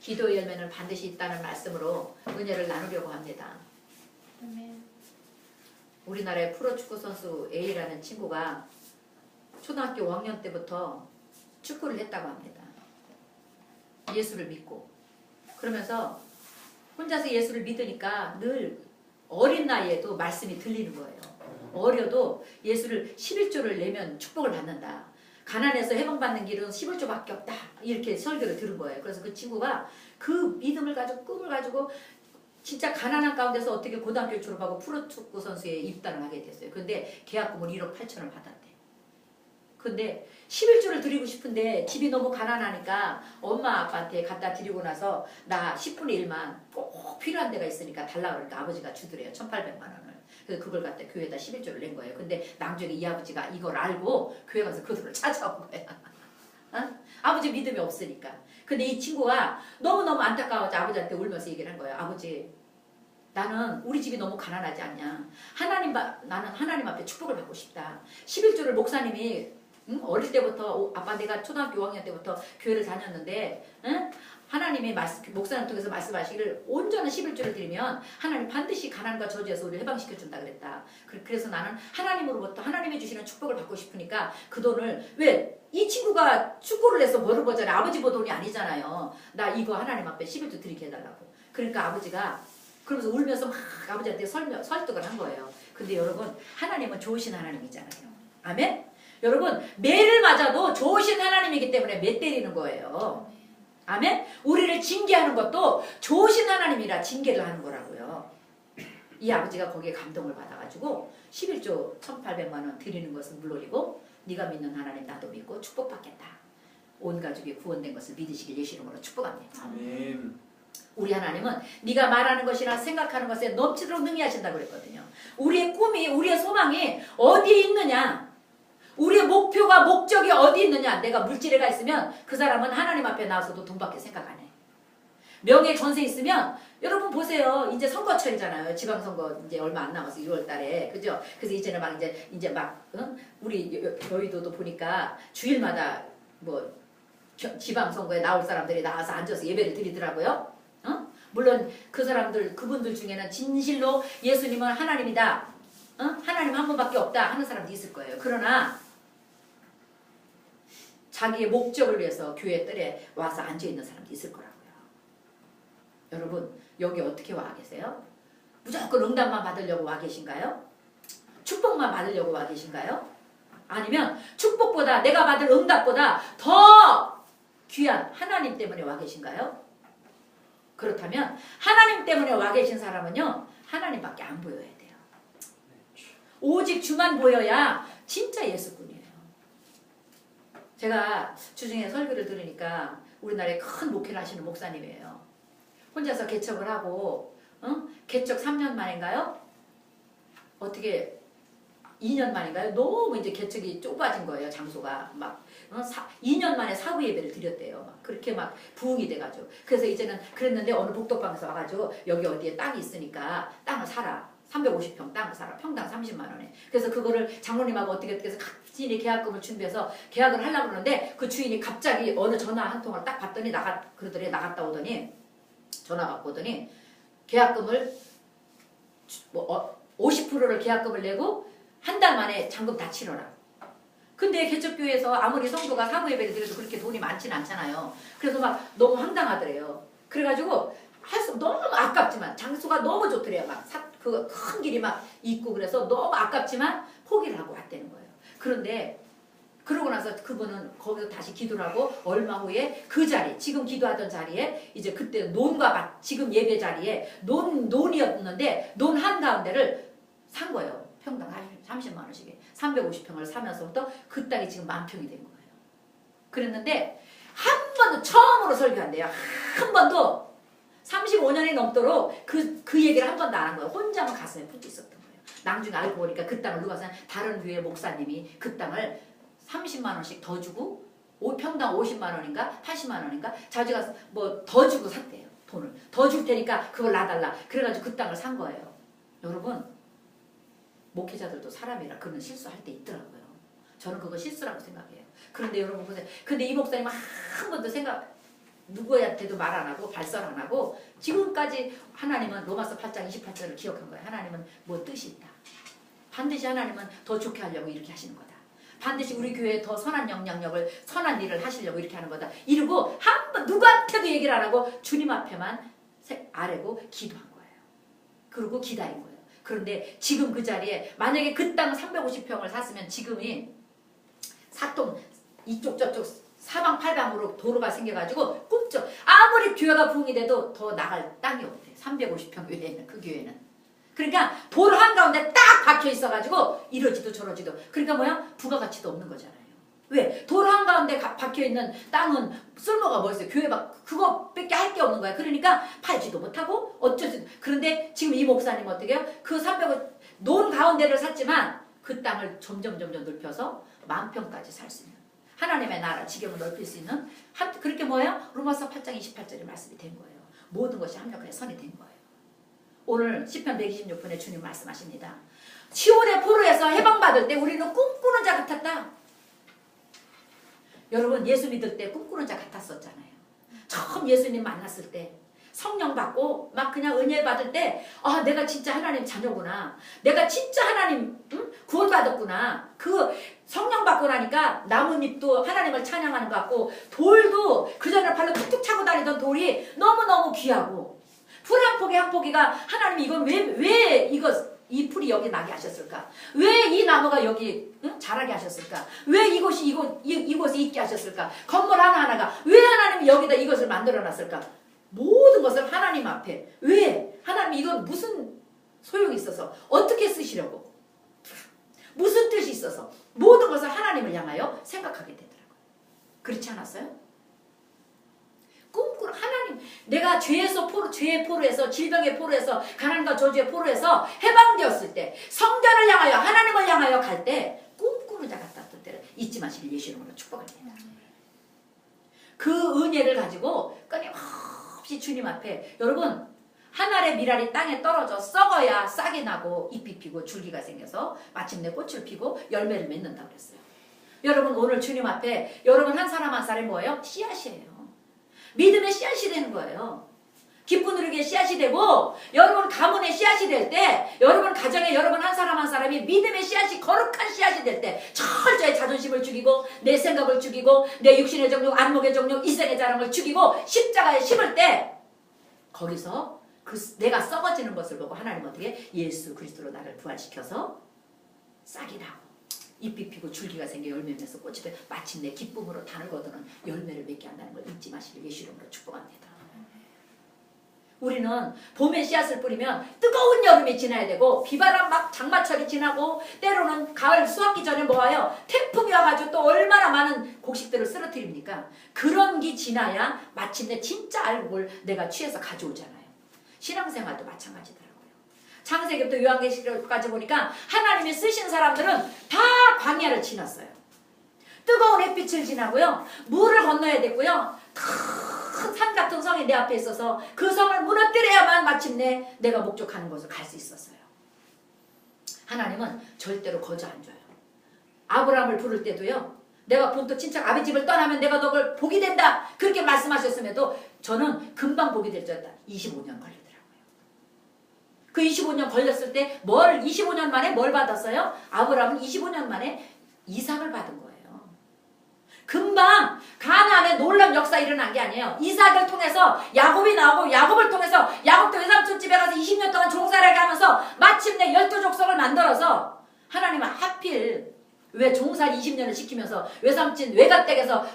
기도의 열매는 반드시 있다는 말씀으로 은혜를 나누려고 합니다. 아멘. 우리나라의 프로축구 선수 A라는 친구가 초등학교 5학년 때부터 축구를 했다고 합니다. 예수를 믿고. 그러면서 혼자서 예수를 믿으니까 늘 어린 나이에도 말씀이 들리는 거예요. 어려도 예수를 11조를 내면 축복을 받는다. 가난해서 해방받는 길은 11조밖에 없다. 이렇게 설교를 들은 거예요. 그래서 그 친구가 그 믿음을 가지고 꿈을 가지고 진짜 가난한 가운데서 어떻게 고등학교를 졸업하고 프로축구 선수에 입단을 하게 됐어요. 근데 계약금을 1억 8천을 받았대. 근데 11조를 드리고 싶은데 집이 너무 가난하니까 엄마 아빠한테 갖다 드리고 나서 나 10분의 1만 꼭 필요한 데가 있으니까 달라 그러니까 아버지가 주더래요. 1,800만 원을. 그래서 그걸 갖다 교회에다 11조를 낸 거예요. 근데 나중에 이 아버지가 이걸 알고 교회 가서 그 돈을 찾아온 거야. 어? 아버지 믿음이 없으니까. 근데 이 친구가 너무너무 안타까워서 아버지한테 울면서 얘기를 한 거예요. 아버지, 나는 우리 집이 너무 가난하지 않냐. 나는 하나님 앞에 축복을 받고 싶다. 11조를 목사님이 어릴 때부터 아빠 내가 초등학교 5학년 때부터 교회를 다녔는데 하나님이 목사님 통해서 말씀하시기를 온전한 11조를 드리면 하나님 반드시 가난과 저주에서 우리를 해방시켜준다 그랬다. 그래서 나는 하나님으로부터 하나님이 주시는 축복을 받고 싶으니까 그 돈을 왜 이 친구가 축구를 해서 버는 거잖아요. 아버지 버 돈이 아니잖아요. 나 이거 하나님 앞에 11조 드리게 해달라고. 그러니까 아버지가 그러면서 울면서 막 아버지한테 설득을 한 거예요. 근데 여러분 하나님은 좋으신 하나님이잖아요. 아멘? 여러분 매를 맞아도 좋으신 하나님이기 때문에 매 때리는 거예요. 아멘? 우리를 징계하는 것도 좋으신 하나님이라 징계를 하는 거라고요. 이 아버지가 거기에 감동을 받아가지고 11조 1,800만 원 드리는 것은 물론이고 네가 믿는 하나님 나도 믿고 축복받겠다. 온 가족이 구원된 것을 믿으시길 예수 이름으로 축복합니다. 아멘. 우리 하나님은 네가 말하는 것이나 생각하는 것에 넘치도록 능히 하신다고 그랬거든요. 우리의 꿈이 우리의 소망이 어디에 있느냐, 우리의 목표가 목적이 어디 있느냐. 내가 물질에가 있으면 그 사람은 하나님 앞에 나와서도 돈밖에 생각 안 해. 명예 전세 있으면 여러분 보세요. 이제 선거철이잖아요. 지방선거 이제 얼마 안 남아서 6월 달에. 그죠? 그래서 이제는 막 이제 막 우리 여의도도 보니까 주일마다 뭐 지방선거에 나올 사람들이 나와서 앉아서 예배를 드리더라고요. 물론 그 사람들 그분들 중에는 진실로 예수님은 하나님이다. 하나님 한 분밖에 없다 하는 사람도 있을 거예요. 그러나 자기의 목적을 위해서 교회 뜰에 와서 앉아있는 사람도 있을 거라고요. 여러분 여기 어떻게 와 계세요? 무조건 응답만 받으려고 와 계신가요? 축복만 받으려고 와 계신가요? 아니면 축복보다 내가 받을 응답보다 더 귀한 하나님 때문에 와 계신가요? 그렇다면 하나님 때문에 와 계신 사람은요 하나님밖에 안 보여야 돼요. 오직 주만 보여야 진짜 예수꾼이에요. 제가 주중에 설교를 들으니까 우리나라에 큰 목회를 하시는 목사님이에요. 혼자서 개척을 하고 개척 3년 만인가요? 어떻게 2년 만인가요? 너무 이제 개척이 좁아진 거예요. 장소가 막 2년 만에 사후 예배를 드렸대요. 막 그렇게 막 부흥이 돼가지고. 그래서 이제는 그랬는데 어느 복덕방에서 와가지고 여기 어디에 땅이 있으니까 땅을 사라. 350평 땅을 사라. 평당 30만 원에. 그래서 그거를 장로님하고 어떻게 해서 각진이 계약금을 준비해서 계약을 하려고 그러는데 그 주인이 갑자기 어느 전화 한 통을 딱 받더니 그러더니 나갔다 오더니 전화 받고 오더니 계약금을 50%를 계약금을 내고 한 달 만에 잔금 다 치러라. 근데 개척교회에서 아무리 성도가 사부 예배를 드려도 그렇게 돈이 많지는 않잖아요. 그래서 막 너무 황당하더래요. 그래가지고 너무 아깝지만 장소가 너무 좋더래요. 막 그 큰 길이 막 있고 그래서 너무 아깝지만 포기를 하고 왔다는 거예요. 그런데 그러고 나서 그분은 거기서 다시 기도를 하고 얼마 후에 그 자리, 지금 기도하던 자리에 이제 그때 논과 밭, 지금 예배 자리에 논이었는데 논 한가운데를 산 거예요. 평당 30만 원씩에 350평을 사면서부터 그 땅이 지금 10,000평이 된 거예요. 그랬는데 한 번도 처음으로 설교한대요. 한 번도 35년이 넘도록 그 얘기를 한 번도 안 한 거예요. 혼자만 가슴에 푹 있었던 거예요. 나중에 알고 보니까 그 땅을 누가 산 다른 교회 목사님이 그 땅을 30만 원씩 더 주고 평당 50만 원인가 80만 원인가 자기가 뭐 더 주고 샀대요. 돈을 더 줄 테니까 그걸 놔달라. 그래가지고 그 땅을 산 거예요. 여러분 목회자들도 사람이라 그런 실수할 때 있더라고요. 저는 그거 실수라고 생각해요. 그런데 여러분 보세요. 근데 이 목사님은 한 번도 누구한테도 말 안 하고 발설 안 하고 지금까지 하나님은 로마서 8장 28절을 기억한 거예요. 하나님은 뭐 뜻이 있다. 반드시 하나님은 더 좋게 하려고 이렇게 하시는 거다. 반드시 우리 교회에 더 선한 영향력을 선한 일을 하시려고 이렇게 하는 거다. 이러고 한 번 누구한테도 얘기를 안 하고 주님 앞에만 아뢰고 기도한 거예요. 그리고 기다린 거예요. 그런데 지금 그 자리에 만약에 그 땅 350평을 샀으면 지금이 사통 이쪽 저쪽 사방팔방으로 도로가 생겨가지고 꿈쩍 아무리 교회가 부흥이 돼도 더 나갈 땅이 없대. 350평 외에는 그 교회는. 그러니까 도로 한가운데 딱 박혀 있어가지고 이러지도 저러지도. 그러니까 뭐야? 부가가치도 없는 거잖아요. 왜? 도로 한가운데 박혀 있는 땅은 쓸모가 뭐 있어요? 교회 그거밖에 할 게 없는 거야. 그러니까 팔지도 못하고 어쩌지. 그런데 지금 이 목사님 어떻게 해요? 그 300원 논 가운데를 샀지만 그 땅을 점점 넓혀서 10,000평까지 살 수 있는 하나님의 나라 지경을 넓힐 수 있는 그렇게 뭐예요? 로마서 8장 28절에 말씀이 된 거예요. 모든 것이 합력하여 선이 된 거예요. 오늘 시편 126편에 주님 말씀하십니다. 시온의 포로에서 해방받을 때 우리는 꿈꾸는 자 같았다. 여러분 예수 믿을 때 꿈꾸는 자 같았었잖아요. 처음 예수님 만났을 때 성령 받고 막 그냥 은혜 받을 때 아 내가 진짜 하나님 자녀구나. 내가 진짜 하나님 구원받았구나. 그 성령 받고 나니까 나뭇잎도 하나님을 찬양하는 것 같고 돌도 그전에 발로 툭툭 차고 다니던 돌이 너무너무 귀하고 풀 한 포기 한 포기가 하나님이 이건 왜 이 풀이 여기 나게 하셨을까? 왜 이 나무가 여기 자라게 하셨을까? 왜 이곳에 있게 하셨을까? 건물 하나하나가 왜 하나님이 여기다 이것을 만들어 놨을까? 모든 것을 하나님 앞에 왜? 하나님 이건 무슨 소용이 있어서 어떻게 쓰시려고? 무슨 뜻이 있어서 모든 것을 하나님을 향하여 생각하게 되더라고요. 그렇지 않았어요? 꿈꾸는 하나님 내가 죄의 포로에서 질병의 포로에서 가난과 저주의 포로에서 해방되었을 때 성전을 향하여 하나님을 향하여 갈 때 꿈꾸는 자 같았던 때를 잊지 마시길 예수 이름으로 축복합니다. 그 은혜를 가지고 끊임없이 주님 앞에 여러분 한 알의 밀알이 땅에 떨어져 썩어야 싹이 나고 잎이 피고 줄기가 생겨서 마침내 꽃을 피고 열매를 맺는다고 그랬어요. 여러분 오늘 주님 앞에 여러분 한 사람 한 사람이 뭐예요? 씨앗이에요. 믿음의 씨앗이 되는 거예요. 기쁜 누리기의 씨앗이 되고 여러분 가문의 씨앗이 될 때 여러분 가정에 여러분 한 사람이 믿음의 씨앗이 거룩한 씨앗이 될 때 철저히 자존심을 죽이고 내 생각을 죽이고 내 육신의 정욕 안목의 정욕 이생의 자랑을 죽이고 십자가에 심을 때 거기서 내가 썩어지는 것을 보고 하나님 어떻게 예수 그리스도로 나를 부활시켜서 싹이 나고 잎이 피고 줄기가 생겨 열매 맺어서 꽃이 돼 마침내 기쁨으로 단을 거두는 열매를 맺게 한다는 걸 잊지 마시길 예수 이름으로 축복합니다. 우리는 봄에 씨앗을 뿌리면 뜨거운 여름이 지나야 되고 비바람 막 장마철이 지나고 때로는 가을 수확기 전에 뭐와요? 태풍이 와가지고 또 얼마나 많은 곡식들을 쓰러뜨립니까? 그런 게 지나야 마침내 진짜 알곡을 내가 취해서 가져오잖아요. 신앙생활도 마찬가지더라고요. 창세기부터 요한계시록까지 보니까 하나님이 쓰신 사람들은 다 광야를 지났어요. 뜨거운 햇빛을 지나고요. 물을 건너야 됐고요. 큰 산 같은 성이 내 앞에 있어서 그 성을 무너뜨려야만 마침내 내가 목적하는 곳을 갈 수 있었어요. 하나님은 절대로 거저 안 줘요. 아브라함을 부를 때도요. 내가 본토 친척 아비 집을 떠나면 내가 너를 복이 된다. 그렇게 말씀하셨음에도 저는 금방 복이 될 줄 알았다. 25년 걸리더라고요. 그 25년 걸렸을 때 25년 만에 뭘 받았어요? 아브라함은 25년 만에 이삭을 받은 거예요. 금방 가나안에 놀라운 역사 일어난 게 아니에요. 이삭을 통해서 야곱이 나오고 야곱을 통해서 야곱도 외삼촌 집에 가서 20년 동안 종살이를 하면서 마침내 12족속을 만들어서 하나님은 하필 왜 종살이 20년을 시키면서 외삼촌 외가댁에서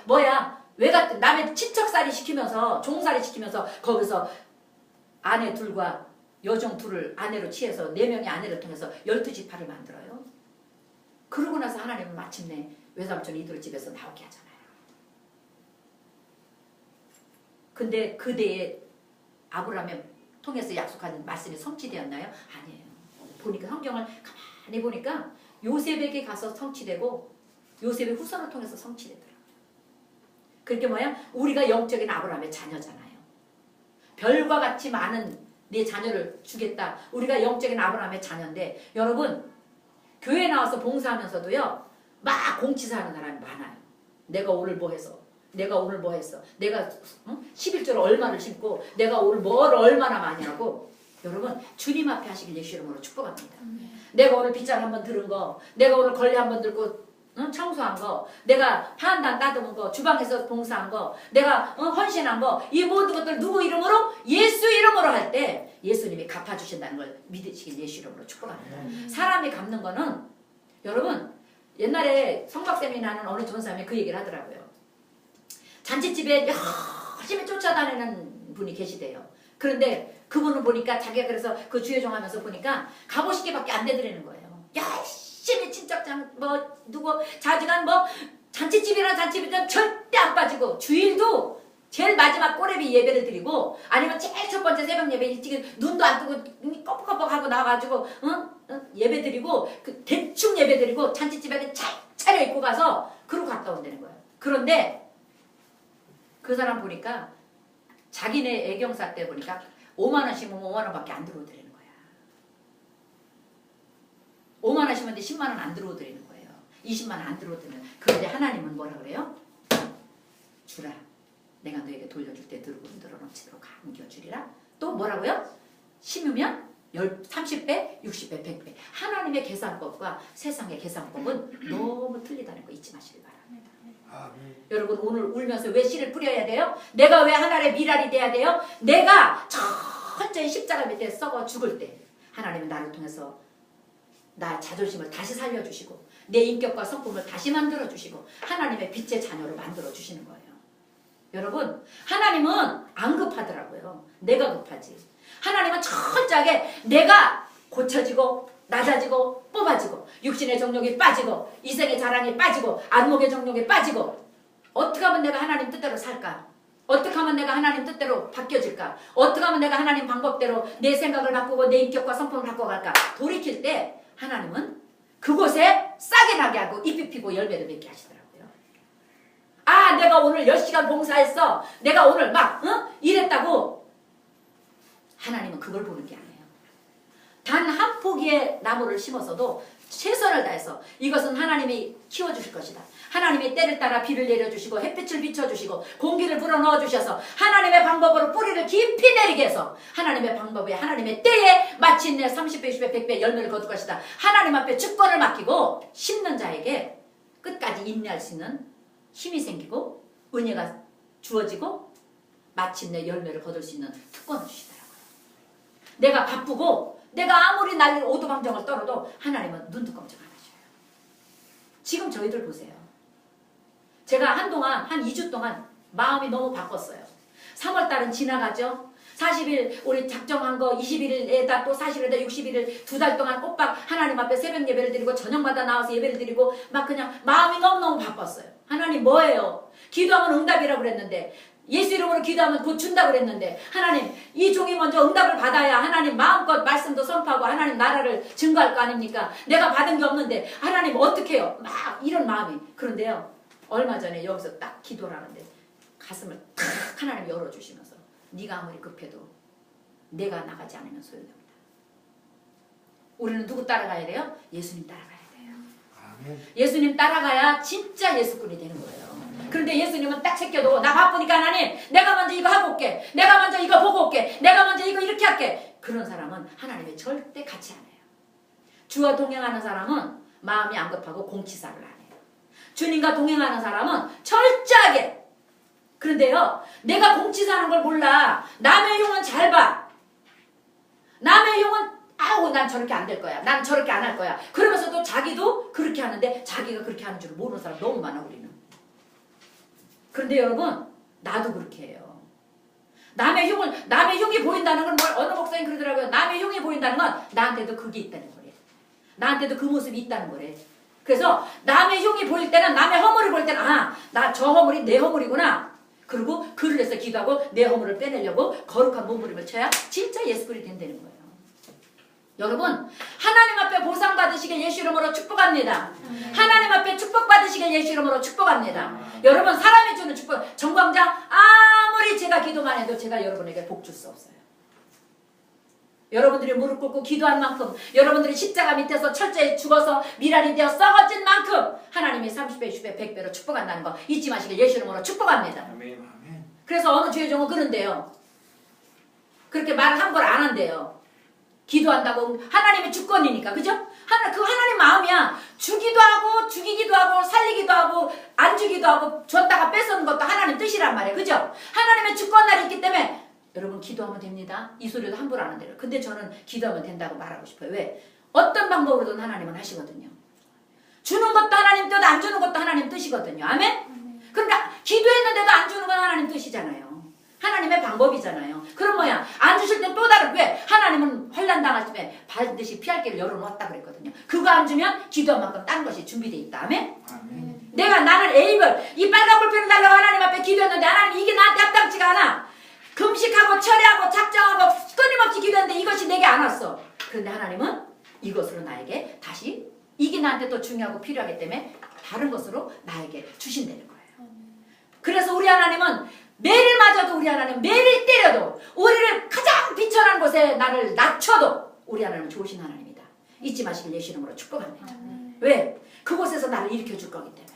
남의 친척살이 시키면서 종살이 시키면서 거기서 아내 둘과 여종 둘을 아내로 취해서 4명의 아내를 통해서 12지파를 만들어요. 그러고 나서 하나님은 마침내 외삼촌 이들 집에서 나오게 하잖아요. 근데 그대에 아브라함을 통해서 약속한 말씀이 성취되었나요? 아니에요. 보니까 성경을 가만히 보니까 요셉에게 가서 성취되고 요셉의 후손을 통해서 성취되더라고요. 그게 뭐야? 우리가 영적인 아브라함의 자녀잖아요. 별과 같이 많은 내 자녀를 주겠다. 우리가 영적인 아브라함의 자녀인데 여러분 교회 나와서 봉사하면서도요. 막 공치사하는 사람이 많아요. 내가 오늘 뭐 해서 내가 오늘 뭐 했어? 내가 11조를 얼마를 심고 내가 오늘 뭘 얼마나 많이 하고 여러분 주님 앞에 하시길 예수 이름으로 축복합니다. 내가 오늘 빗장 한번 들은 거, 내가 오늘 걸레 한번 들고 청소한 거, 내가 파한단 따듬은 거, 주방에서 봉사한 거, 내가 헌신한 거, 이 모든 것들 누구 이름으로? 예수 이름으로 할 때 예수님이 갚아주신다는 걸 믿으시길 예수 이름으로 축복합니다. 사람이 갚는 거는 여러분 옛날에 성박쌤이 하는 어느 전사님이 그 얘기를 하더라고요. 잔치집에 열심히 쫓아다니는 분이 계시대요. 그런데 그분은 보니까 자기가 그래서 그 주여종 하면서 보니까 50개밖에 안 내드리는 거예요. 열심히 친척장 뭐 누구 자지간 뭐 잔치집이나 잔치집이든 절대 안 빠지고 주일도 제일 마지막 꼬레비 예배를 드리고 아니면 제일 첫 번째 새벽 예배 일찍 눈도 안 뜨고 눈이 껌뻑껌뻑하고 나와가지고 예배 드리고 그 대충 예배 드리고 잔치집에 잘 차려입고 가서 그러고 갔다 온다는 거예요. 그런데 그 사람 보니까 자기네 애경사 때 보니까 5만 원 심으면 5만 원밖에 안 들어오더라는 거야. 5만 원 심었는데 10만 원 안 들어오더라는 거예요. 20만 원 안 들어오더라는. 그런데 하나님은 뭐라 그래요? 주라. 내가 너에게 돌려줄 때 늘어 넘치도록 감겨주리라. 또 뭐라고요? 심으면 30배, 60배, 100배. 하나님의 계산법과 세상의 계산법은 너무 틀리다는 거 잊지 마시길 바랍니다. 여러분 오늘 울면서 왜 씨를 뿌려야 돼요? 내가 왜 하나님의 미랄이 돼야 돼요? 내가 천천히 십자가 밑에 썩어 죽을 때 하나님은 나를 통해서 나 자존심을 다시 살려주시고 내 인격과 성품을 다시 만들어주시고 하나님의 빛의 자녀로 만들어주시는 거예요. 여러분 하나님은 안 급하더라고요. 내가 급하지. 하나님은 철저하게 내가 고쳐지고 낮아지고 뽑아지고 육신의 정욕이 빠지고 이생의 자랑이 빠지고 안목의 정욕이 빠지고 어떻게 하면 내가 하나님 뜻대로 살까? 어떻게 하면 내가 하나님 뜻대로 바뀌어질까? 어떻게 하면 내가 하나님 방법대로 내 생각을 바꾸고 내 인격과 성품을 바꿔갈까? 돌이킬 때 하나님은 그곳에 싹이 나게 하고 잎이 피고 열매를 맺게 하시더라고요. 아 내가 오늘 10시간 봉사했어. 내가 오늘 막 이랬다고 하나님은 그걸 보는 게 아니에요. 단 한 포기의 나무를 심어서도 최선을 다해서 이것은 하나님이 키워주실 것이다. 하나님이 때를 따라 비를 내려주시고 햇빛을 비춰주시고 공기를 불어넣어주셔서 하나님의 방법으로 뿌리를 깊이 내리게 해서 하나님의 방법에 하나님의 때에 마침내 30배, 60배, 100배 열매를 거둘 것이다. 하나님 앞에 주권을 맡기고 심는 자에게 끝까지 인내할 수 있는 힘이 생기고 은혜가 주어지고 마침내 열매를 거둘 수 있는 특권을 주시더라고요. 내가 바쁘고 내가 아무리 난리 오두방정을 떨어도 하나님은 눈두꺼비정 안 하셔요. 지금 저희들 보세요. 제가 한동안 한 2주 동안 마음이 너무 바빴어요. 3월달은 지나가죠. 40일 우리 작정한 거 20일에다 또 40일에다 60일을 2달 동안 꼬박 하나님 앞에 새벽 예배를 드리고 저녁마다 나와서 예배를 드리고 막 그냥 마음이 너무너무 바빴어요. 하나님 뭐예요? 기도하면 응답이라고 그랬는데 예수 이름으로 기도하면 곧 준다고 그랬는데 하나님 이 종이 먼저 응답을 받아야 하나님 마음껏 말씀도 선포하고 하나님 나라를 증거할 거 아닙니까? 내가 받은 게 없는데 하나님 어떻게 해요? 막 이런 마음이. 그런데요 얼마 전에 여기서 딱 기도를 하는데 가슴을 탁 하나님 열어주시면서 네가 아무리 급해도 내가 나가지 않으면 소용없다. 우리는 누구 따라가야 돼요? 예수님 따라가야 돼요. 아멘. 예수님 따라가야 진짜 예수꾼이 되는 거예요. 그런데 예수님은 딱 챙겨도 나 바쁘니까 하나님 내가 먼저 이거 하고 올게. 내가 먼저 이거 보고 올게. 내가 먼저 이거 이렇게 할게. 그런 사람은 하나님의 절대 같이 안 해요. 주와 동행하는 사람은 마음이 안 급하고 공치사를 안 해요. 주님과 동행하는 사람은 철저하게. 그런데요 내가 공치사는 걸 몰라. 남의 용은 잘 봐. 남의 용은 아우 난 저렇게 안 될 거야. 난 저렇게 안 할 거야. 그러면서도 자기도 그렇게 하는데 자기가 그렇게 하는 줄 모르는 사람 너무 많아 우리는. 그런데 여러분 나도 그렇게 해요. 남의 흉이 보인다는 건 어느 목사님 그러더라고요. 남의 흉이 보인다는 건 나한테도 그게 있다는 거래. 나한테도 그 모습이 있다는 거래. 그래서 남의 흉이 보일 때는 남의 허물을 보일 때는 아 나 저 허물이 내 허물이구나. 그리고 글을 해서 기도하고 내 허물을 빼내려고 거룩한 몸부림을 쳐야 진짜 예수꾼이 된다는 거예요. 여러분 하나님 앞에 보상 받으시길 예수 이름으로 축복합니다. 하나님 앞에 축복 받으시길 예수 이름으로 축복합니다. 여러분 사람이 주는 축복 정광장 아무리 제가 기도만 해도 제가 여러분에게 복 줄 수 없어요. 여러분들이 무릎 꿇고 기도한 만큼, 여러분들이 십자가 밑에서 철저히 죽어서 미랄이 되어 썩어진 만큼 하나님이 30배, 60배, 100배로 축복한다는 거 잊지 마시길 예수 이름으로 축복합니다. 아멘. 그래서 어느 주의종은 그런데요. 그렇게 말을 함부로 안 한대요. 기도한다고 하나님의 주권이니까. 그죠? 하나님 마음이야. 주기도 하고 죽이기도 하고 살리기도 하고 안 주기도 하고 줬다가 뺏어오는 것도 하나님 뜻이란 말이에요. 그죠? 하나님의 주권날이 있기 때문에 여러분 기도하면 됩니다. 이 소리도 함부로 안 한대요. 근데 저는 기도하면 된다고 말하고 싶어요. 왜? 어떤 방법으로든 하나님은 하시거든요. 주는 것도 하나님 뜻, 안 주는 것도 하나님 뜻이거든요. 아멘? 그러니까 기도했는데도 안 주는 건 하나님 뜻이잖아요. 하나님의 방법이잖아요. 그럼 뭐야? 안 주실 땐 또 다른, 왜? 하나님은 환난 당할 때 반드시 피할 길을 열어놓았다 그랬거든요. 그거 안 주면 기도한 만큼 딴 것이 준비되어 있다. 아멘? 아멘. 나는 에이블, 이 빨간 볼펜을 달라고 하나님 앞에 기도했는데 하나님 이게 나한테 합당치가 않아. 금식하고 철회하고 작정하고 끊임없이 기도했는데 이것이 내게 안 왔어. 그런데 하나님은 이것으로 나에게 다시 이게 나한테 또 중요하고 필요하기 때문에 다른 것으로 나에게 주신다는 거예요. 그래서 우리 하나님은 매를 맞아도 우리 하나님 매를 때려도 우리를 가장 비천한 곳에 나를 낮춰도 우리 하나님은 좋으신 하나님이다. 잊지 마시길 예수 이름으로 축복합니다. 왜? 그곳에서 나를 일으켜 줄 거기 때문에.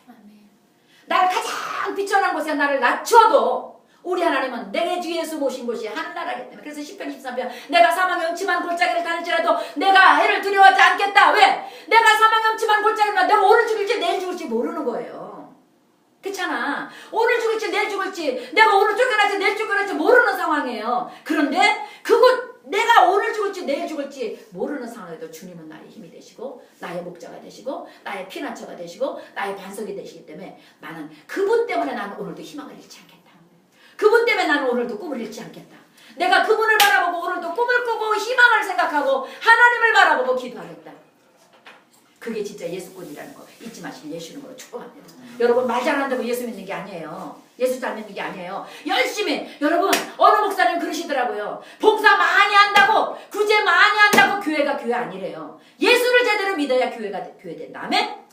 나를 가장 비천한 곳에 나를 낮춰도 우리 하나님은 내 주 예수 모신 곳이 하늘나라이기 때문에. 그래서 10편 13편 내가 사망의 음침한 골짜기를 다닐지라도 내가 해를 두려워하지 않겠다. 왜? 내가 사망의 음침한 골짜기면 내가 오늘 죽을지 내일 죽을지 모르는 거예요. 그렇잖아. 오늘 죽을지 내일 죽을지 내가 오늘 쫓겨날지 내일 쫓겨날지 모르는 상황이에요. 그런데 그곳 내가 오늘 죽을지 내일 죽을지 모르는 상황에도 주님은 나의 힘이 되시고 나의 목자가 되시고 나의 피난처가 되시고 나의 반석이 되시기 때문에 나는 그분 때문에 나는 오늘도 희망을 잃지 않겠다. 그분 때문에 나는 오늘도 꿈을 잃지 않겠다. 내가 그분을 바라보고 오늘도 꿈을 꾸고 희망을 생각하고 하나님을 바라보고 기도하겠다. 그게 진짜 예수꾼이라는 거 잊지 마시길 예수 이름으로 축복합니다. 여러분 말 잘한다고 예수 믿는 게 아니에요. 예수 잘 믿는 게 아니에요. 열심히 여러분 어느 목사님 그러시더라고요. 봉사 많이 한다고 구제 많이 한다고 교회가 교회 아니래요. 예수를 제대로 믿어야 교회가 교회 된다. 아멘?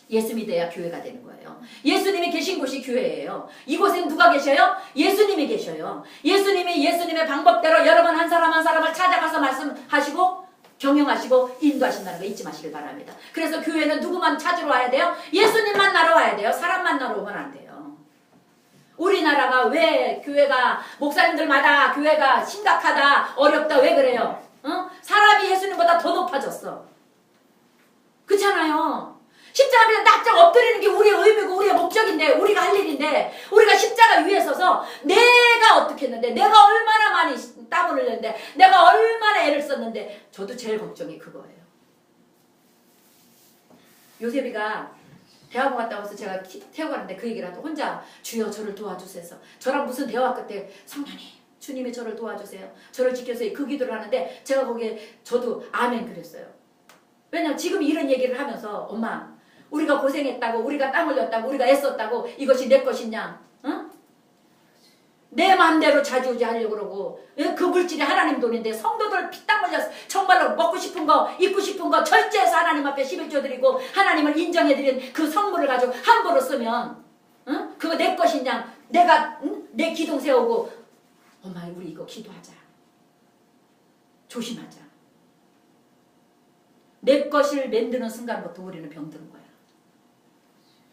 예수 믿어야 교회가 되는 거예요. 예수님이 계신 곳이 교회예요. 이곳엔 누가 계셔요? 예수님이 계셔요. 예수님이 예수님의 방법대로 여러분 한 사람 한 사람을 찾아가서 말씀하시고 경영하시고 인도하신다는 거 잊지 마시길 바랍니다. 그래서 교회는 누구만 찾으러 와야 돼요? 예수님 만나러 와야 돼요. 사람 만나러 오면 안 돼요. 우리나라가 왜 교회가 목사님들마다 교회가 심각하다 어렵다 왜 그래요? 사람이 예수님보다 더 높아졌어. 그렇잖아요. 십자가 앞에 납작 엎드리는 게 우리의 의미고 우리의 목적인데 우리가 할 일인데 우리가 십자가 위에 서서 내가 어떻게 했는데 내가 얼마나 많이 땀을 흘렸는데 내가 얼마나 애를 썼는데 저도 제일 걱정이 그거예요. 요셉이가 대학원 갔다 와서 제가 태우고 가는데 그 얘기를 하도 혼자 주여 저를 도와주세요. 저랑 무슨 대화 끝에 성령님 주님이 저를 도와주세요. 저를 지켜주세요. 그 기도를 하는데 제가 거기에 저도 아멘 그랬어요. 왜냐면 지금 이런 얘기를 하면서 엄마 우리가 고생했다고 우리가 땀 흘렸다고 우리가 애썼다고 이것이 내 것이냐 응? 내 마음대로 좌지우지 하려고 그러고 그 물질이 하나님 돈인데 성도들 피땀 흘려서 정말로 먹고 싶은 거 입고 싶은 거 절제해서 하나님 앞에 11조 드리고 하나님을 인정해드린 그 성물을 가지고 함부로 쓰면 응? 그거 내 것이냐 내가 응? 내 기둥 세우고 엄마 우리 이거 기도하자 조심하자 내 것을 만드는 순간부터 우리는 병드는 거야.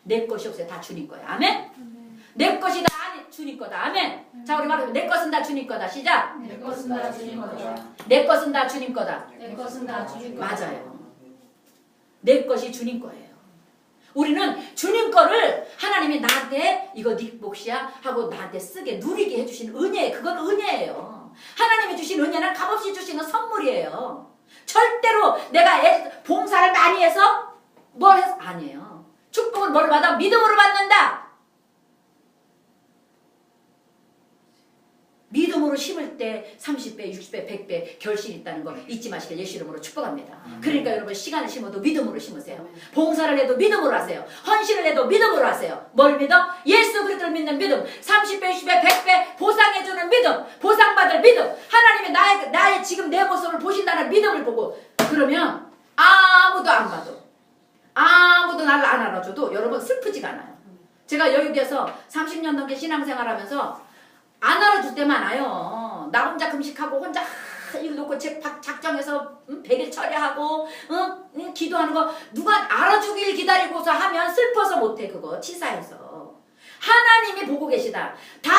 내 것이 없어요. 다 주님 거야. 아멘? 내 것이 다 아니 주님 거다. 아멘? 자 우리 말하면 내 것은 다 주님 거다. 시작. 내 것은 다 주님 거다. 내 것은 다 주님 거다. 내 것은 다 주님 거다. 맞아요. 내 것이 주님 거예요. 우리는 주님 거를 하나님이 나한테 이거 네 몫이야 하고 나한테 쓰게 누리게 해주신 은혜. 그건 은혜예요. 하나님이 주신 은혜는 값없이 주시는 선물이에요. 절대로 내가 봉사를 많이 해서 뭘 해서 아니에요. 축복을 뭘 받아? 믿음으로 받는다. 믿음으로 심을 때 30배, 60배, 100배 결실이 있다는 거 잊지 마시길 예수 이름으로 축복합니다. 그러니까 여러분 시간을 심어도 믿음으로 심으세요. 봉사를 해도 믿음으로 하세요. 헌신을 해도 믿음으로 하세요. 뭘 믿어? 예수 그리스도를 믿는 믿음. 30배, 60배, 100배 보상해주는 믿음. 보상받을 믿음. 하나님이 나의 지금 내 모습을 보신다는 믿음을 보고 그러면 아무도 안 봐도 아무도 나를 안 알아줘도 여러분 슬프지가 않아요. 제가 여기에서 30년 넘게 신앙생활하면서 안 알아줄 때 많아요. 나 혼자 금식하고 혼자 일 놓고 작정해서 100일 처리하고 기도하는 거 누가 알아주길 기다리고서 하면 슬퍼서 못해. 그거 치사해서. 하나님이 보고 계시다. 다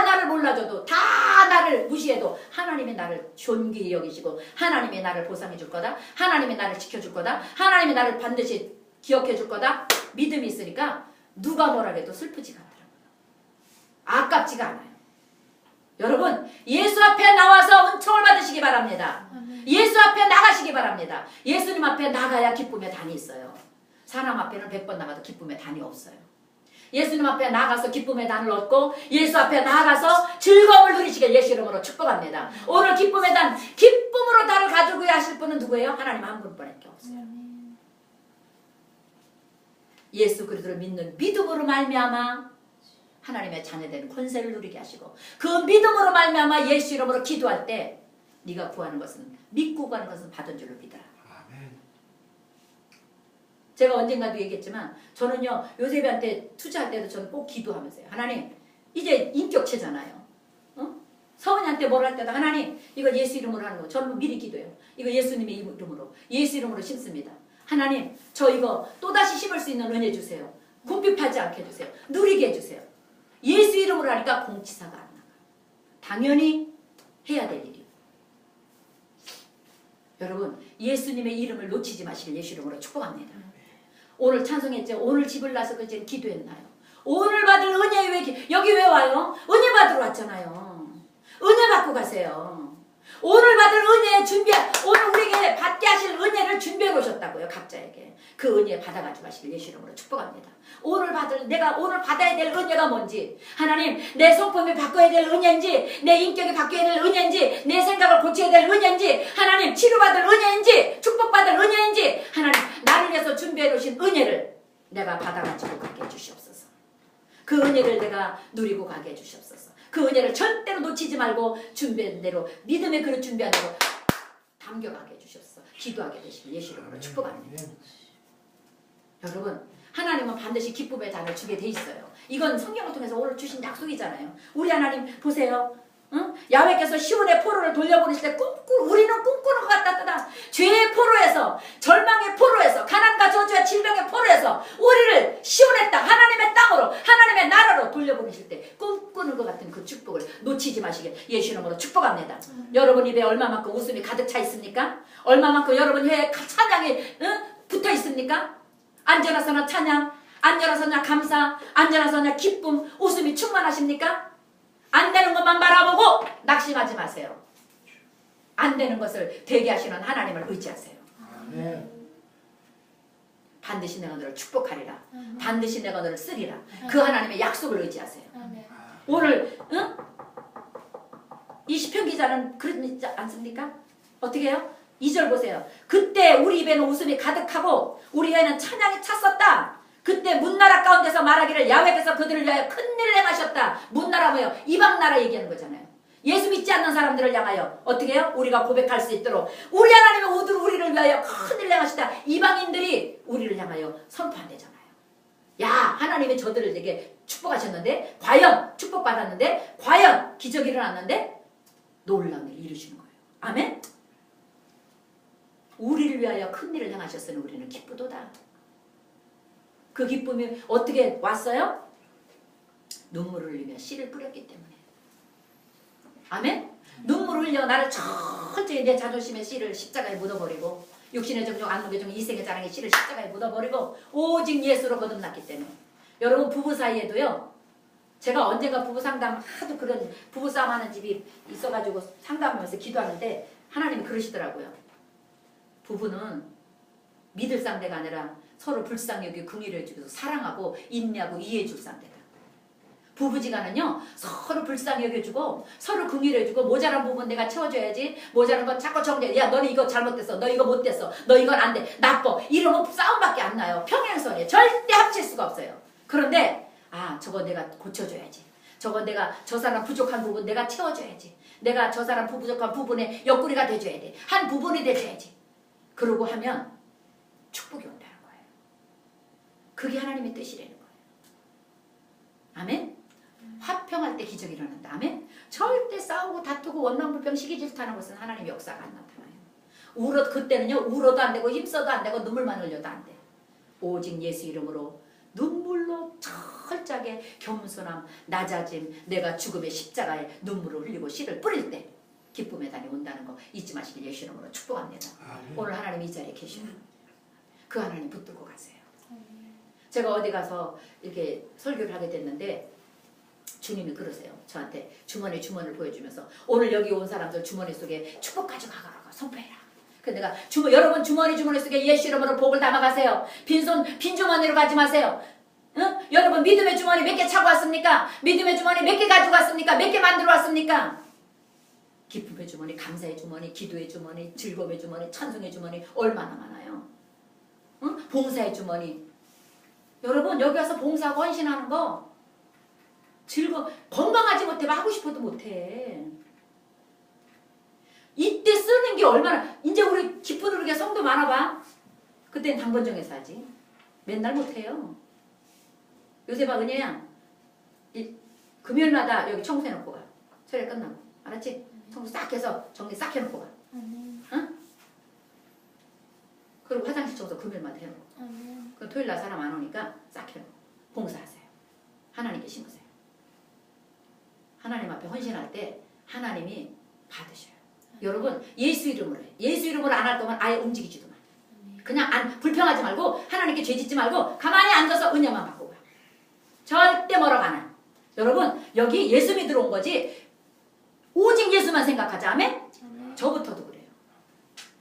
나를 몰라줘도 다 나를 무시해도 하나님이 나를 존귀히 여기시고 하나님이 나를 보상해 줄 거다. 하나님이 나를 지켜줄 거다. 하나님이 나를 반드시 기억해 줄 거다. 믿음이 있으니까 누가 뭐라 해도 슬프지가 않더라고요. 아깝지가 않아요. 여러분 예수 앞에 나와서 은총을 받으시기 바랍니다. 예수 앞에 나가시기 바랍니다. 예수님 앞에 나가야 기쁨의 단이 있어요. 사람 앞에는 100번 나가도 기쁨의 단이 없어요. 예수님 앞에 나가서 기쁨의 단을 얻고 예수 앞에 나가서 즐거움을 누리시길 예수 이름으로 축복합니다. 오늘 기쁨의 단, 기쁨으로 단을 가지고 하실 분은 누구예요? 하나님 한 분밖에 없어요. 예수 그리스도를 믿는 믿음으로 말미암아 하나님의 자녀된 권세를 누리게 하시고 그 믿음으로 말미암아 예수 이름으로 기도할 때 네가 구하는 것은 믿고 구하는 것은 받은 줄로 믿어라. 제가 언젠가도 얘기했지만 저는요 요셉이한테 투자할 때도 저는 꼭 기도하면서요. 하나님 이제 인격체잖아요. 서은이한테 뭘 할 때도 하나님 이거 예수 이름으로 하는 거 저는 미리 기도해요. 이거 예수님의 이름으로 예수 이름으로 심습니다. 하나님 저 이거 또다시 심을 수 있는 은혜 주세요. 궁핍하지 않게 해주세요. 누리게 해주세요. 예수 이름으로 하니까 공치사가 안 나가요. 당연히 해야 될 일이에요. 여러분 예수님의 이름을 놓치지 마시길 예수 이름으로 축복합니다. 오늘 찬송했죠. 오늘 집을 나서 그제 기도했나요? 오늘 받을 은혜 여기 왜 와요? 은혜 받으러 왔잖아요. 은혜 받고 가세요. 오늘 받을 은혜 오늘 우리에게 받게 하실 은혜를 준비해 놓으셨다고요. 각자에게. 그 은혜 받아가지고 가시길 예수 이름으로 축복합니다. 내가 오늘 받아야 될 은혜가 뭔지 하나님 내 성품이 바꿔야 될 은혜인지 내 인격이 바뀌어야 될 은혜인지 내 생각을 고쳐야 될 은혜인지 하나님 치료받을 은혜인지 축복받을 은혜인지 하나님 나를 위해서 준비해 놓으신 은혜를 내가 받아가지고 가게 해주시옵소서. 그 은혜를 내가 누리고 가게 해주시옵소서. 그 은혜를 절대로 놓치지 말고 준비한 대로 믿음의 그릇 준비한 대로 담겨가게 해주시옵소서. 기도하게 되시길 예수 이름으로 축복합니다. 여러분 하나님은 반드시 기쁨의 단을 주게 돼 있어요. 이건 성경을 통해서 오늘 주신 약속이잖아요. 우리 하나님 보세요. 야훼께서 시온의 포로를 돌려보내실 때 우리는 꿈꾸는 것 같다. 죄의 포로에서 절망의 포로에서 가난과 저주와 질병의 포로에서 우리를 시온의 땅 하나님의 땅으로 하나님의 나라로 돌려보내실 때 꿈꾸는 것 같은 그 축복을 놓치지 마시길 예수 이름으로 축복합니다. 여러분 입에 얼마만큼 웃음이 가득 차 있습니까? 얼마만큼 여러분 혀에 찬양이 붙어 있습니까? 안전하서나 찬양, 안전하서나 감사, 안전하서나 기쁨, 웃음이 충만하십니까? 안 되는 것만 바라보고 낙심하지 마세요. 안 되는 것을 되게 하시는 하나님을 의지하세요. 반드시 내가 너를 축복하리라. 반드시 내가 너를 쓰리라. 그 하나님의 약속을 의지하세요. 오늘 이 시편 기자는 그러지 않습니까? 어떻게 해요? 2절 보세요. 그때 우리 입에는 웃음이 가득하고 우리 에는 찬양이 찼었다. 그때 문나라 가운데서 말하기를 야훼께서 그들을 위하여 큰일을 행하셨다. 문나라 뭐예요? 이방나라 얘기하는 거잖아요. 예수 믿지 않는 사람들을 향하여 어떻게 해요? 우리가 고백할 수 있도록 우리 하나님의 우리를 위하여 큰일을 행하셨다. 이방인들이 우리를 향하여 선포한대잖아요. 야 하나님이 저들을 되게 축복하셨는데 과연 축복받았는데 과연 기적이 일어났는데 놀라운 일을 이루시는 거예요. 아멘? 우리를 위하여 큰일을 행하셨으니 우리는 기쁘도다. 그 기쁨이 어떻게 왔어요? 눈물을 흘리며 씨를 뿌렸기 때문에. 아멘? 눈물을 흘려 나를 철저히 내 자존심의 씨를 십자가에 묻어버리고 육신의 정욕 안목의 이생의 자랑의 씨를 십자가에 묻어버리고 오직 예수로 거듭났기 때문에. 여러분 부부 사이에도요. 제가 언젠가 부부 상담 하도 그런 부부싸움 하는 집이 있어가지고 상담하면서 기도하는데 하나님이 그러시더라고요. 부부는 믿을 상대가 아니라 서로 불쌍히 여기 긍휼을 해주고 사랑하고 인내하고 이해해줄 상대다. 부부지간은요 서로 불쌍히 여겨주고 서로 긍휼해주고 모자란 부분 내가 채워줘야지 모자란 거 자꾸 정죄. 야 너는 이거 잘못됐어. 너 이거 못됐어. 너 이건 안 돼. 나빠. 이러면 싸움밖에 안 나요. 평행선이에요. 절대 합칠 수가 없어요. 그런데 저거 내가 고쳐줘야지. 저거 내가 저 사람 부족한 부분 내가 채워줘야지. 내가 저 사람 부족한 부분의 옆구리가 돼줘야 돼. 한 부분이 돼줘야지. 그러고 하면 축복이 온다는 거예요. 그게 하나님의 뜻이라는 거예요. 아멘? 화평할 때 기적이 일어난다. 아멘? 절대 싸우고 다투고 원망불평 시기질투하는 것은 하나님의 역사가 안 나타나요. 그때는요 울어도 안 되고 힘써도 안 되고 눈물만 흘려도 안 돼. 오직 예수 이름으로 눈물로 철저하게 겸손함, 낮아짐, 내가 죽음의 십자가에 눈물을 흘리고 씨를 뿌릴 때 기쁨의 달이 온다는 거 잊지 마시길 예수 이름으로 축복합니다. 오늘 하나님 이 자리에 계시는 그 하나님 붙들고 가세요. 제가 어디 가서 이렇게 설교를 하게 됐는데 주님이 그러세요. 저한테 주머니를 보여주면서 오늘 여기 온 사람들 주머니 속에 축복 가져가라고 선포해라. 그래서 내가 여러분 주머니 속에 예수 이름으로 복을 담아가세요. 빈 주머니로 가지 마세요. 응? 여러분 믿음의 주머니 몇 개 차고 왔습니까? 믿음의 주머니 몇 개 가지고 왔습니까? 몇 개 만들어 왔습니까? 기쁨의 주머니, 감사의 주머니, 기도의 주머니, 즐거움의 주머니, 찬송의 주머니 얼마나 많아요. 응? 봉사의 주머니. 여러분 여기 와서 봉사하고 헌신하는 거 건강하지 못해 하고 싶어도 못해. 이때 쓰는 게 얼마나 이제 우리 기쁜 우리가 성도 많아봐. 그때는 당번정에서 하지. 맨날 못해요. 요새 봐 은혜야 금요일마다 여기 청소해놓고 가. 설에 끝나고 알았지? 청소 싹 해서 정리 싹 해놓고 가. 응? 그리고 화장실 청소 금요일마다 해놓고. 그 토요일날 사람 안 오니까 싹 해놓고 봉사하세요. 하나님께 심으세요. 하나님 앞에 헌신할 때 하나님이 받으셔요. 여러분 예수 이름으로 해. 예수 이름으로 안 할 거면 아예 움직이지도 마. 그냥 불평하지 말고 하나님께 죄짓지 말고 가만히 앉아서 은혜만 받고 가. 절대 뭐라고 안 해. 여러분 여기 예수 믿으러 온 거지 오직 예수만 생각하자. 아멘? 저부터도 그래요.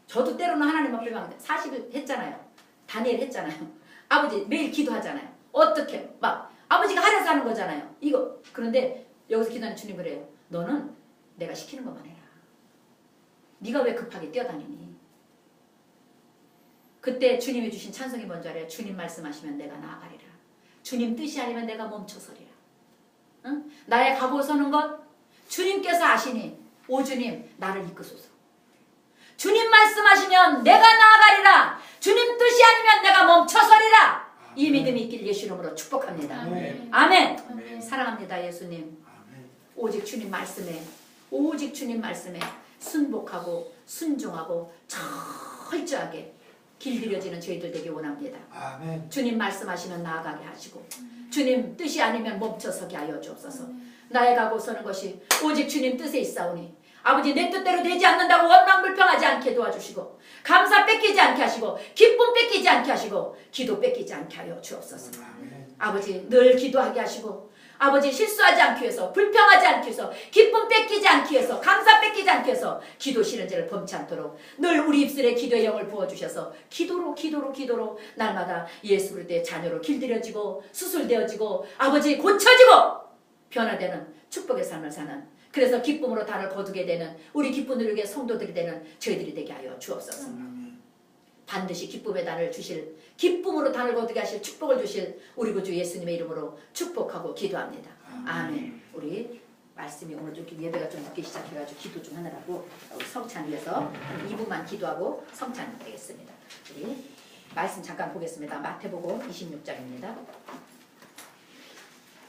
저도 때로는 하나님 앞에 막 40일 했잖아요. 다니엘 했잖아요. 아버지 매일 기도하잖아요. 어떻게 막 아버지가 하려서 하는 거잖아요. 이거 그런데 여기서 기도하는 주님 그래요. 너는 내가 시키는 것만 해라. 네가 왜 급하게 뛰어다니니? 그때 주님이 주신 찬송이 뭔지 알아요? 주님 말씀하시면 내가 나아가리라. 주님 뜻이 아니면 내가 멈춰서리라. 응? 나의 가고 서는 것 주님께서 아시니 오 주님 나를 이끄소서. 주님 말씀하시면 내가 나아가리라. 주님 뜻이 아니면 내가 멈춰서리라. 이 믿음이 있길 예수 이름으로 축복합니다. 아멘. 아멘. 사랑합니다 예수님. 아멘. 오직 주님 말씀에 순복하고 순종하고 철저하게 길들여지는 저희들 되기 원합니다. 아멘. 주님 말씀하시면 나아가게 하시고 주님 뜻이 아니면 멈춰서게 하여 주옵소서. 나의 가고 서는 것이 오직 주님 뜻에 있사오니 아버지 내 뜻대로 되지 않는다고 원망불평하지 않게 도와주시고 감사 뺏기지 않게 하시고 기쁨 뺏기지 않게 하시고 기도 뺏기지 않게 하여 주옵소서. 아버지 늘 기도하게 하시고 아버지 실수하지 않기 위해서 불평하지 않기 위해서 기쁨 뺏기지 않기 위해서 감사 뺏기지 않기 위해서 기도 싫은 죄를 범치 않도록 늘 우리 입술에 기도의 영을 부어주셔서 기도로 날마다 예수 그리스도의 자녀로 길들여지고 수술되어지고 아버지 고쳐지고 변화되는 축복의 삶을 사는 그래서 기쁨으로 달을 거두게 되는 우리 기쁜 누리게 성도들이 되는 저희들이 되게 하여 주옵소서. 반드시 기쁨의 단을 주실 기쁨으로 단을 거두게 하실 축복을 주실 우리 구주 예수님의 이름으로 축복하고 기도합니다. 아멘. 우리 말씀이 오늘 좀 예배가 좀 늦게 시작해가지고 기도 좀 하느라고 성찬 위해서 2분만 기도하고 성찬 되겠습니다. 우리 말씀 잠깐 보겠습니다. 마태복음 26장입니다.